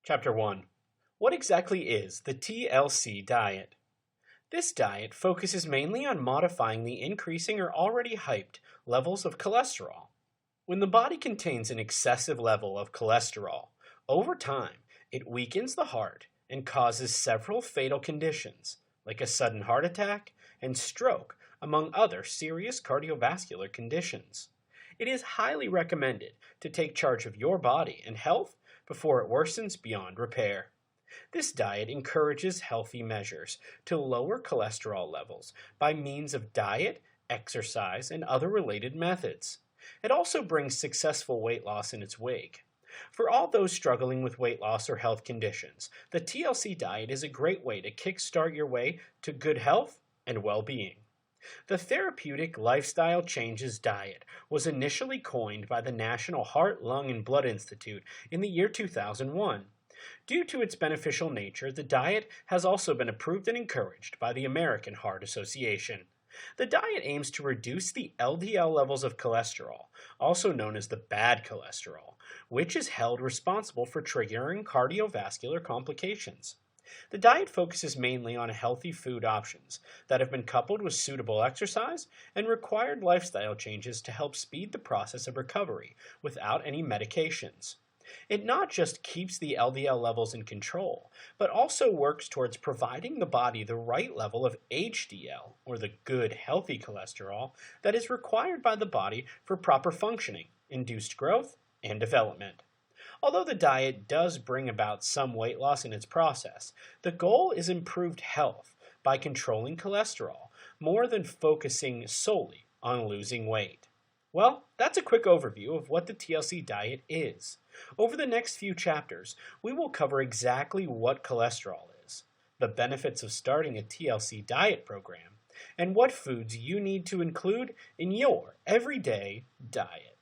Chapter 1. What exactly is the TLC diet? This diet focuses mainly on modifying the increasing or already hyped levels of cholesterol. When the body contains an excessive level of cholesterol, over time it weakens the heart and causes several fatal conditions, like a sudden heart attack and stroke, among other serious cardiovascular conditions. It is highly recommended to take charge of your body and health before it worsens beyond repair. This diet encourages healthy measures to lower cholesterol levels by means of diet, exercise, and other related methods. It also brings successful weight loss in its wake. For all those struggling with weight loss or health conditions, the TLC diet is a great way to kickstart your way to good health and well-being. The Therapeutic Lifestyle Changes Diet was initially coined by the National Heart, Lung, and Blood Institute in the year 2001. Due to its beneficial nature, the diet has also been approved and encouraged by the American Heart Association. The diet aims to reduce the LDL levels of cholesterol, also known as the bad cholesterol, which is held responsible for triggering cardiovascular complications. The diet focuses mainly on healthy food options that have been coupled with suitable exercise and required lifestyle changes to help speed the process of recovery without any medications. It not just keeps the LDL levels in control, but also works towards providing the body the right level of HDL, or the good healthy cholesterol, that is required by the body for proper functioning, induced growth, and development. Although the diet does bring about some weight loss in its process, the goal is improved health by controlling cholesterol more than focusing solely on losing weight. Well, that's a quick overview of what the TLC diet is. Over the next few chapters, we will cover exactly what cholesterol is, the benefits of starting a TLC diet program, and what foods you need to include in your everyday diet.